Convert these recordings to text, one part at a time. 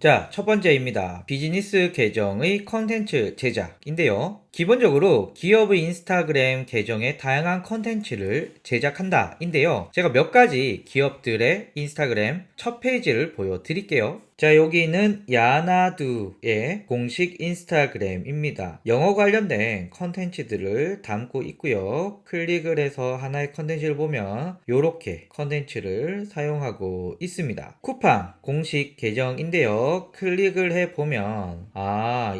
자, 첫 번째입니다. 비즈니스 계정의 컨텐츠 제작인데요. 기본적으로 기업의 인스타그램 계정에 다양한 컨텐츠를 제작한다 인데요. 제가 몇 가지 기업들의 인스타그램 첫 페이지를 보여드릴게요. 자, 여기는 야나두의 공식 인스타그램입니다. 영어 관련된 컨텐츠들을 담고 있고요. 클릭을 해서 하나의 컨텐츠를 보면 이렇게 컨텐츠를 사용하고 있습니다. 쿠팡 공식 계정인데요. 클릭을 해보면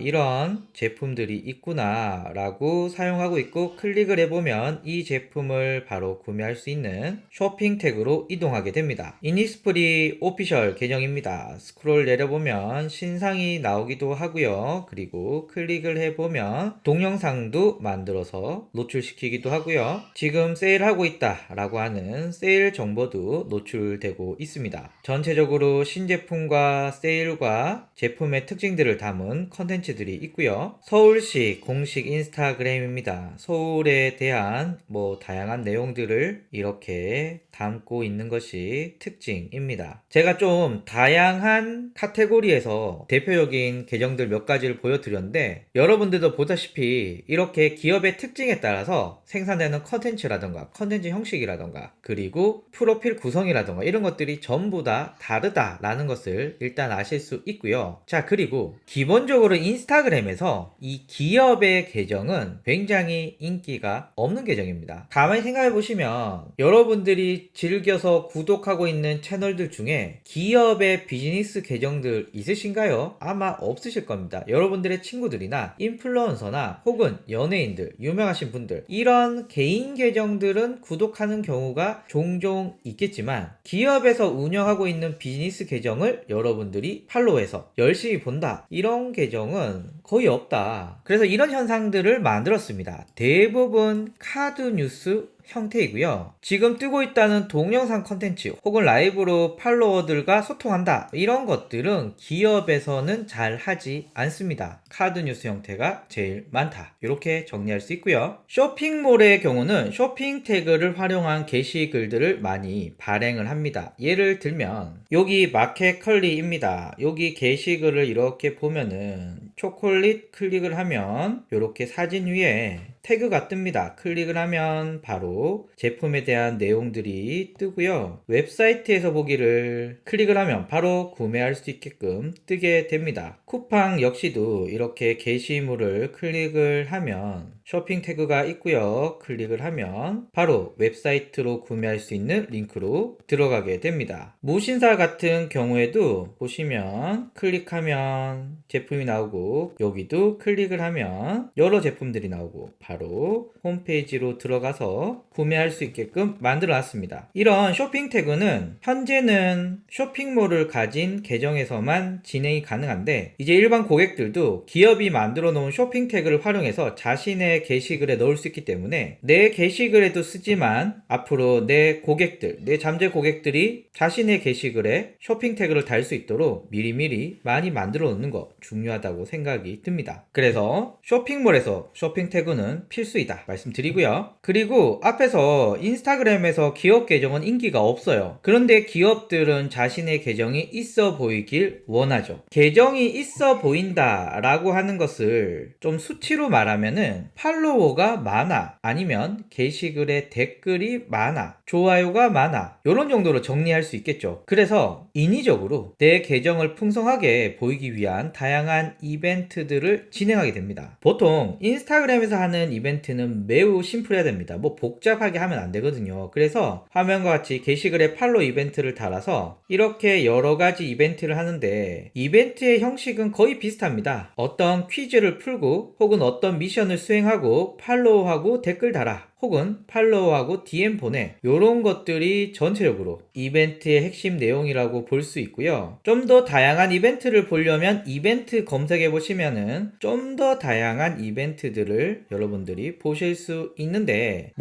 이런 제품들이 있구나 라고 사용하고 있고, 클릭을 해보면 이 제품을 바로 구매할 수 있는 쇼핑 태그로 이동하게 됩니다. 이니스프리 오피셜 계정입니다. 스크롤 내려보면 신상이 나오기도 하고요. 그리고 클릭을 해보면 동영상도 만들어서 노출시키기도 하고요. 지금 세일하고 있다 라고 하는 세일 정보도 노출되고 있습니다. 전체적으로 신제품과 세일과 제품의 특징들을 담은 컨텐츠들이 있고요. 서울시 공식 인스타그램입니다. 서울에 대한 다양한 내용들을 이렇게 담고 있는 것이 특징입니다. 제가 좀 다양한 카테고리에서 대표적인 계정들 몇 가지를 보여드렸는데, 여러분들도 보다시피 이렇게 기업의 특징에 따라서 생산되는 컨텐츠라던가 컨텐츠 형식이라던가 그리고 프로필 구성이라던가 이런 것들이 전부 다 다르다라는 것을 일단 아실 수 있고요. 자, 그리고 기본적으로 인스타그램에서 이 기업의 계정은 굉장히 인기가 없는 계정입니다. 가만히 생각해 보시면 여러분들이 즐겨서 구독하고 있는 채널들 중에 기업의 비즈니스 계정들 있으신가요? 아마 없으실 겁니다. 여러분들의 친구들이나 인플루언서나 혹은 연예인들, 유명하신 분들, 이런 개인 계정들은 구독하는 경우가 종종 있겠지만, 기업에서 운영하고 있는 비즈니스 계정을 여러분들이 팔로우해서 열심히 본다, 이런 계정은 거의 없다. 그래서 이런 현상들을 만들었습니다. 대부분 카드 뉴스 형태이고요. 지금 뜨고 있다는 동영상 컨텐츠 혹은 라이브로 팔로워들과 소통한다, 이런 것들은 기업에서는 잘 하지 않습니다. 카드 뉴스 형태가 제일 많다, 이렇게 정리할 수 있고요. 쇼핑몰의 경우는 쇼핑 태그를 활용한 게시글들을 많이 발행을 합니다. 예를 들면 여기 마켓컬리입니다. 여기 게시글을 이렇게 보면은 초콜릿 클릭을 하면 이렇게 사진 위에 태그가 뜹니다. 클릭을 하면 바로 제품에 대한 내용들이 뜨고요. 웹사이트에서 보기를 클릭을 하면 바로 구매할 수 있게끔 뜨게 됩니다. 쿠팡 역시도 이렇게 게시물을 클릭을 하면 쇼핑 태그가 있고요. 클릭을 하면 바로 웹사이트로 구매할 수 있는 링크로 들어가게 됩니다. 무신사 같은 경우에도 보시면 클릭하면 제품이 나오고, 여기도 클릭을 하면 여러 제품들이 나오고 바로 홈페이지로 들어가서 구매할 수 있게끔 만들어 놨습니다. 이런 쇼핑 태그는 현재는 쇼핑몰을 가진 계정에서만 진행이 가능한데, 이제 일반 고객들도 기업이 만들어 놓은 쇼핑 태그를 활용해서 자신의 게시글에 넣을 수 있기 때문에 내 게시글에도 쓰지만 앞으로 내 고객들, 내 잠재 고객들이 자신의 게시글에 쇼핑 태그를 달 수 있도록 미리미리 많이 만들어 놓는 거 중요하다고 생각이 듭니다. 그래서 쇼핑몰에서 쇼핑 태그는 필수이다 말씀드리고요. 그리고 앞에서 인스타그램에서 기업 계정은 인기가 없어요. 그런데 기업들은 자신의 계정이 있어 보이길 원하죠. 계정이 있어 보인다 라고 하는 것을 좀 수치로 말하면은 팔로워가 많아, 아니면 게시글에 댓글이 많아, 좋아요가 많아, 이런 정도로 정리할 수 있겠죠. 그래서 인위적으로 내 계정을 풍성하게 보이기 위한 다양한 이벤트들을 진행하게 됩니다. 보통 인스타그램에서 하는 이벤트는 매우 심플해야 됩니다. 복잡하게 하면 안 되거든요. 그래서 화면과 같이 게시글에 팔로우 이벤트를 달아서 이렇게 여러 가지 이벤트를 하는데, 이벤트의 형식은 거의 비슷합니다. 어떤 퀴즈를 풀고 혹은 어떤 미션을 수행하고 팔로우하고 댓글 달아, 혹은 팔로우하고 DM 보내, 요런 것들이 전체적으로 이벤트의 핵심 내용이라고 볼 수 있고요. 좀 더 다양한 이벤트를 보려면 이벤트 검색해 보시면은 좀 더 다양한 이벤트들을 여러분들이 보실 수 있는데,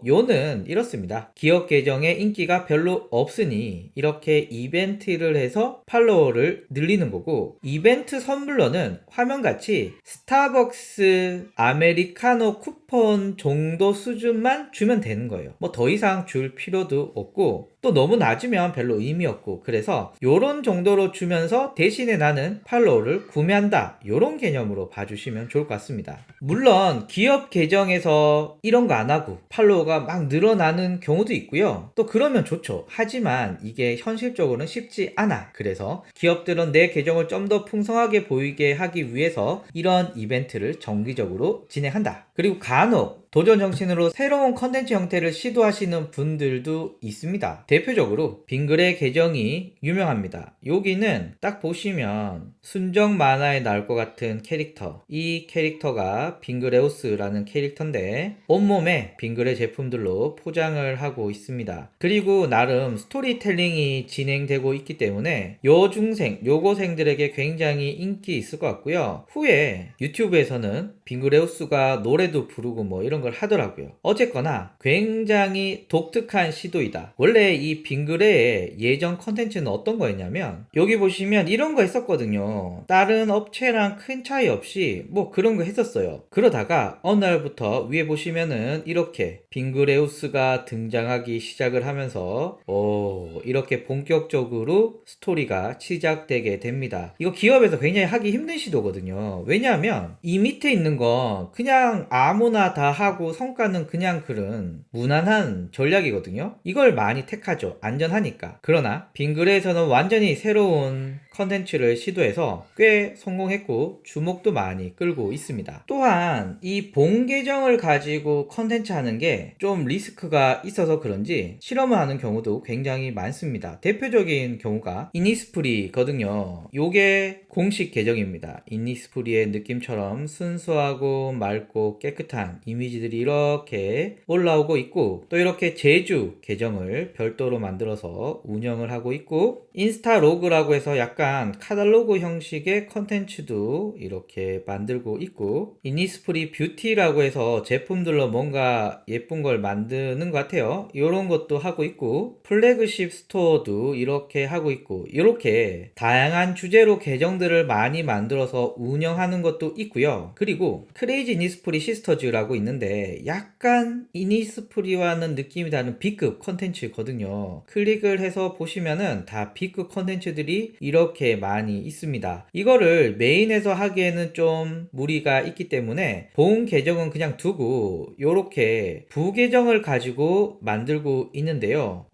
요는 이렇습니다. 기업 계정에 인기가 별로 없으니 이렇게 이벤트를 해서 팔로워를 늘리는 거고, 이벤트 선물로는 화면같이 스타벅스 아메리카노 쿠폰 정도 수준 수준만 주면 되는 거예요. 뭐 더 이상 줄 필요도 없고 또 너무 낮으면 별로 의미 없고, 그래서 요런 정도로 주면서 대신에 나는 팔로우를 구매한다, 요런 개념으로 봐주시면 좋을 것 같습니다. 물론 기업 계정에서 이런 거 안 하고 팔로우가 막 늘어나는 경우도 있고요. 또 그러면 좋죠. 하지만 이게 현실적으로는 쉽지 않아. 그래서 기업들은 내 계정을 좀 더 풍성하게 보이게 하기 위해서 이런 이벤트를 정기적으로 진행한다. 그리고 간혹 도전 정신으로 새로운 컨텐츠 형태를 시도하시는 분들도 있습니다. 대표적으로 빙그레 계정이 유명합니다. 여기는 딱 보시면 순정 만화에 나올 것 같은 캐릭터, 이 캐릭터가 빙그레우스라는 캐릭터인데 온몸에 빙그레 제품들로 포장을 하고 있습니다. 그리고 나름 스토리텔링이 진행되고 있기 때문에 여중생, 여고생들에게 굉장히 인기 있을 것 같고요. 후에 유튜브에서는 빙그레우스가 노래도 부르고 뭐 이런 걸 하더라고요. 어쨌거나 굉장히 독특한 시도이다. 원래 이 빙그레의 예전 컨텐츠는 어떤 거였냐면, 여기 보시면 이런 거 했었거든요. 다른 업체랑 큰 차이 없이 뭐 그런 거 했었어요. 그러다가 어느 날부터 위에 보시면은 이렇게 빙그레우스가 등장하기 시작을 하면서 이렇게 본격적으로 스토리가 시작되게 됩니다. 이거 기업에서 굉장히 하기 힘든 시도거든요. 왜냐하면 이 밑에 있는 건 그냥 아무나 다 하고 성과는 그냥 그런 무난한 전략이거든요. 이걸 많이 택하죠. 안전하니까. 그러나 빙그레에서는 완전히 새로운 컨텐츠를 시도해서 꽤 성공했고 주목도 많이 끌고 있습니다. 또한 이 본 계정을 가지고 컨텐츠 하는 게 좀 리스크가 있어서 그런지 실험을 하는 경우도 굉장히 많습니다. 대표적인 경우가 이니스프리거든요. 요게 공식 계정입니다. 이니스프리의 느낌처럼 순수하고 맑고 깨끗한 이미지들이 이렇게 올라오고 있고, 또 이렇게 제주 계정을 별도로 만들어서 운영을 하고 있고, 인스타로그라고 해서 약간 카탈로그 형식의 컨텐츠도 이렇게 만들고 있고, 이니스프리 뷰티라고 해서 제품들로 뭔가 예쁜 걸 만드는 것 같아요. 이런 것도 하고 있고, 플래그십 스토어도 이렇게 하고 있고, 이렇게 다양한 주제로 계정들을 많이 만들어서 운영하는 것도 있고요. 그리고 크레이지 이니스프리 시스터즈라고 있는데 약간 이니스프리와는 느낌이 다른 B급 컨텐츠거든요. 클릭을 해서 보시면은 다 B급 컨텐츠들이 이렇게 많이 있습니다. 이거를 메인에서 하기에는 좀 무리가 있기 때문에 본 계정은 그냥 두고 요렇게 부계정을 가지고 만들고 있는데요.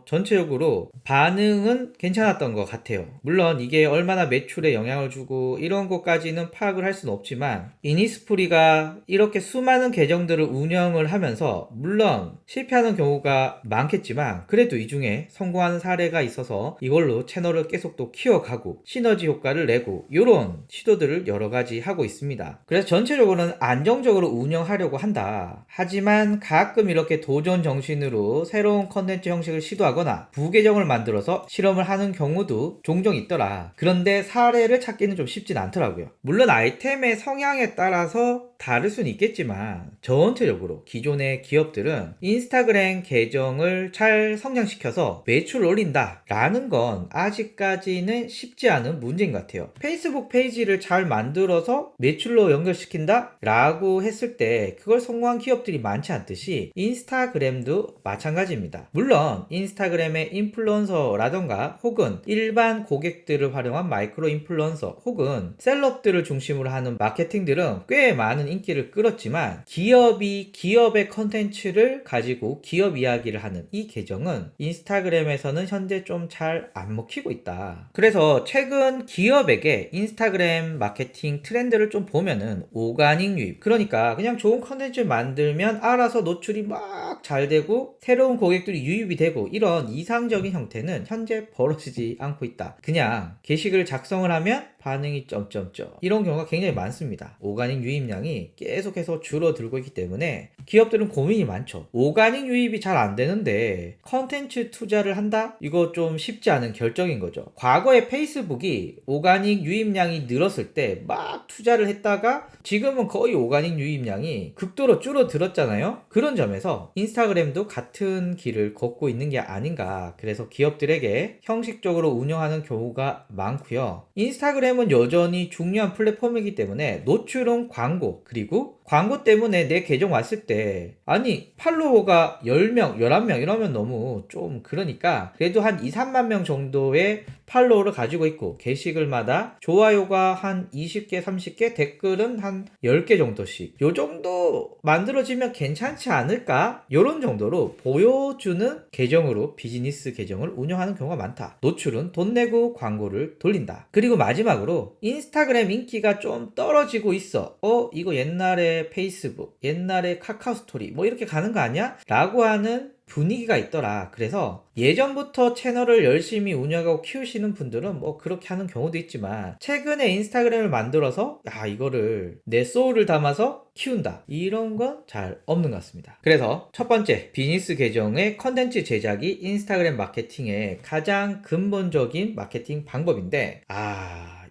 전체적으로 반응은 괜찮았던 것 같아요. 물론 이게 얼마나 매출에 영향을 주고 이런 것까지는 파악을 할 수는 없지만, 이니스프리가 이렇게 수많은 계정들을 운영을 하면서 물론 실패하는 경우가 많겠지만 그래도 이 중에 성공하는 사례가 있어서 이걸로 채널을 계속 또 키워가고 시너지 효과를 내고 이런 시도들을 여러 가지 하고 있습니다. 그래서 전체적으로는 안정적으로 운영하려고 한다. 하지만 가끔 이렇게 도전 정신으로 새로운 컨텐츠 형식을 시도하거나 부계정을 만들어서 실험을 하는 경우도 종종 있더라. 그런데 사례를 찾기는 좀 쉽진 않더라고요. 물론 아이템의 성향에 따라서 다를 수는 있겠지만 전체적으로 기존의 기업들은 인스타그램 계정을 잘 성장시켜서 매출을 올린다 라는 건 아직까지는 쉽지 않은 문제인 것 같아요. 페이스북 페이지를 잘 만들어서 매출로 연결시킨다 라고 했을 때 그걸 성공한 기업들이 많지 않듯이 인스타그램도 마찬가지입니다. 물론 인스타그램의 인플루언서라던가 혹은 일반 고객들을 활용한 마이크로 인플루언서 혹은 셀럽들을 중심으로 하는 마케팅들은 꽤 많은 인기를 끌었지만, 기업이 기업의 컨텐츠를 가지고 기업 이야기를 하는 이 계정은 인스타그램에서는 현재 좀 잘 안 먹히고 있다. 그래서 최근 기업에게 인스타그램 마케팅 트렌드를 좀 보면은 오가닉 유입, 그러니까 그냥 좋은 컨텐츠를 만들면 알아서 노출이 막 잘 되고 새로운 고객들이 유입이 되고 이런 이상적인 형태는 현재 벌어지지 않고 있다. 그냥 게시글 작성을 하면 반응이 점점점 이런 경우가 굉장히 많습니다. 오가닉 유입량이 계속해서 줄어들고 있기 때문에 기업들은 고민이 많죠. 오가닉 유입이 잘 안 되는데 컨텐츠 투자를 한다? 이거 좀 쉽지 않은 결정인 거죠. 과거에 페이스북이 오가닉 유입량이 늘었을 때 막 투자를 했다가 지금은 거의 오가닉 유입량이 극도로 줄어들었잖아요. 그런 점에서 인스타그램도 같은 길을 걷고 있는 게 아닌가. 그래서 기업들에게 형식적으로 운영하는 경우가 많고요. 인스타그램은 여전히 중요한 플랫폼이기 때문에 노출은 광고, 그리고 광고 때문에 내 계정 왔을 때 아니 팔로워가 10명, 11명 이러면 너무 좀 그러니까 그래도 한 2, 3만 명 정도의 팔로워를 가지고 있고 게시글마다 좋아요가 한 20개, 30개, 댓글은 한 10개 정도씩 요 정도 만들어지면 괜찮지 않을까? 요런 정도로 보여주는 계정으로 비즈니스 계정을 운영하는 경우가 많다. 노출은 돈 내고 광고를 돌린다. 그리고 마지막으로 인스타그램 인기가 좀 떨어지고 있어. 이거 옛날에 페이스북, 옛날에 카카오 스토리 뭐 이렇게 가는 거 아니야? 라고 하는 분위기가 있더라. 그래서 예전부터 채널을 열심히 운영하고 키우시는 분들은 뭐 그렇게 하는 경우도 있지만 최근에 인스타그램을 만들어서 이거를 내 소울을 담아서 키운다. 이런 건 잘 없는 것 같습니다. 그래서 첫 번째, 비즈니스 계정의 컨텐츠 제작이 인스타그램 마케팅의 가장 근본적인 마케팅 방법인데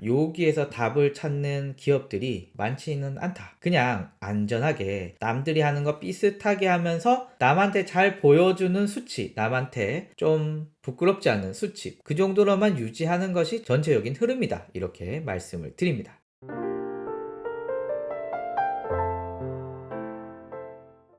여기에서 답을 찾는 기업들이 많지는 않다. 그냥 안전하게 남들이 하는 거 비슷하게 하면서 남한테 잘 보여주는 수치, 남한테 좀 부끄럽지 않은 수치, 그 정도로만 유지하는 것이 전체적인 흐름이다. 이렇게 말씀을 드립니다.